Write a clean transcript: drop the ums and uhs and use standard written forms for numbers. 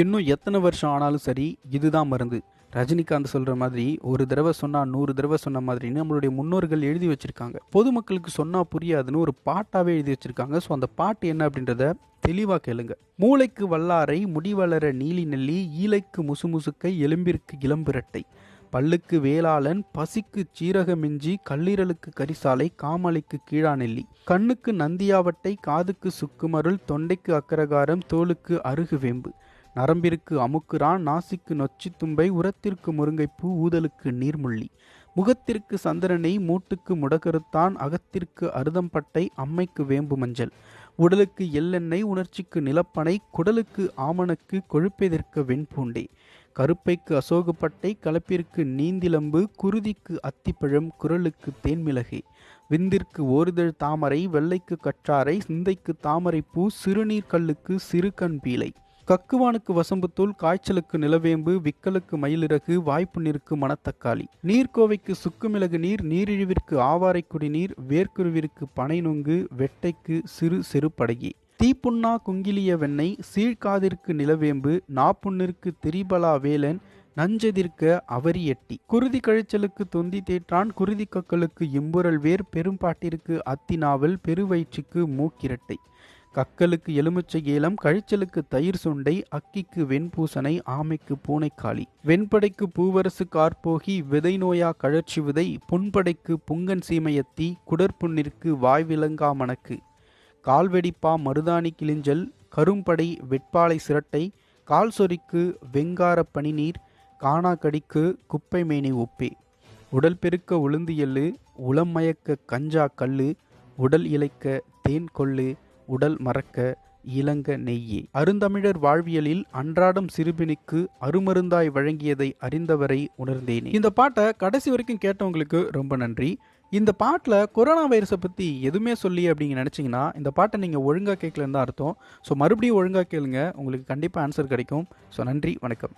இன்னும் எத்தனை வருஷம் ஆனாலும் சரி, இதுதான் மருந்து. ரஜினிகாந்த் சொல்ற மாதிரி, ஒரு தடவ சொன்னா 100 தடவ சொன்ன மாதிரின்னு நம்மளுடைய முன்னோர்கள் எழுதி வச்சிருக்காங்க. பொதுமக்களுக்கு சொன்னா புரியாதுன்னு ஒரு பாட்டாவே எழுதி வச்சிருக்காங்க. ஸோ அந்த பாட்டு என்ன அப்படின்றத தெளிவா கேளுங்க. மூளைக்கு வல்லாரை, முடிவளர நீலி நெல்லி, ஈலைக்கு முசுமுசுக்கை, எலும்பிற்கு இளம்பிரட்டை, பல்லுக்கு வேளாளன், பசிக்கு சீரகமிஞ்சி, கல்லீரலுக்கு கரிசாலை, காமாலைக்கு கீழா நெல்லி, கண்ணுக்கு நந்தியாவட்டை, காதுக்கு சுக்குமருள், தொண்டைக்கு அக்கரகாரம், தோலுக்கு அருகு வேம்பு, நரம்பிற்கு அமுக்குரான், நாசிக்கு நொச்சித் தும்பை, உரத்திற்கு முருங்கைப்பூ, ஊதலுக்கு நீர்முள்ளி, முகத்திற்கு சந்திரனை, மூட்டுக்கு முடக்கருத்தான், அகத்திற்கு அருதம்பட்டை, அம்மைக்கு வேம்பு மஞ்சள், உடலுக்கு எள்ளெண்ணெய், உணர்ச்சிக்கு நிலப்பனை, குடலுக்கு ஆமணக்கு, கொழுப்பெதிர்க்க வெண்பூண்டை, கருப்பைக்கு அசோகப்பட்டை, கலப்பிற்கு நீந்திலம்பு, குருதிக்கு அத்திப்பழம், குரலுக்கு தேன்மிளகை, விந்திற்கு ஓரிதழ் தாமரை, வெள்ளைக்கு கற்றாரை, சிந்தைக்கு தாமரைப்பூ, சிறுநீர் கல்லுக்கு சிறுகண் பீலை, கக்குவானுக்கு வசம்புத்தூள், காய்ச்சலுக்கு நிலவேம்பு, விக்கலுக்கு மயிலிறகு, வாய்ப்புண்ணிற்கு மணத்தக்காளி, நீர்க்கோவைக்கு சுக்குமிளகு நீர், நீரிழிவிற்கு ஆவாரை குடிநீர், வேர்க்குருவிற்கு பனை நொங்கு, வெட்டைக்கு சிறு செருப்படகி, தீப்புண்ணா குங்கிலிய வெண்ணெய், சீழ்காதிற்கு நிலவேம்பு, நாப்புண்ணிற்கு திரிபலா வேலன், நஞ்செதிர்க்க அவரி எட்டி, குருதி கழிச்சலுக்கு தொந்தி தேற்றான், குருதி கக்களுக்கு இம்புரல் வேர், பெரும்பாட்டிற்கு அத்தினாவல், பெருவயிற்றுக்கு மூக்கிரட்டை, கக்கலுக்கு எலுமிச்சை ஏலம், கழிச்சலுக்கு தயிர் சுண்டை, அக்கிக்கு வெண்பூசனை, ஆமைக்கு பூனைக்காளி, வெண்படைக்கு பூவரசு கார்போகி, விதை நோயா கழற்சி விதை, புண்படைக்கு புங்கன் சீமையத்தி, குடற்புண்ணிற்கு வாய்விலங்கா மணக்கு, கால்வெடிப்பா மருதாணி கிளிஞ்சல், கரும்படை வெட்பாலை சிரட்டை, கால் சொறிக்கு வெங்கார பனிநீர், காணாக்கடிக்கு குப்பை மேனி உப்பே, உடல் பெருக்க உளுந்து எள்ளு, உளம் மயக்க கஞ்சா கல்லு, உடல் இழைக்க தேன் கொள்ளு, உடல் மறக்க இளங்க நெய்யே. அருந்தமிழர் வாழ்வியலில் அன்றாடம் சிறுபிணிக்கு அருமருந்தாய் வழங்கியதை அறிந்தவரை உணர்ந்தேனே. இந்த பாட்டை கடைசி வரைக்கும் கேட்டவங்களுக்கு ரொம்ப நன்றி. இந்த பாட்டில் கொரோனா வைரஸை பற்றி எதுவுமே சொல்லி அப்படிங்க நினச்சிங்கன்னா இந்த பாட்டை நீங்கள் ஒழுங்காக கேட்கலன்னு தான் அர்த்தம். ஸோ மறுபடியும் ஒழுங்காக கேளுங்க, உங்களுக்கு கண்டிப்பாக ஆன்சர் கிடைக்கும். ஸோ நன்றி, வணக்கம்.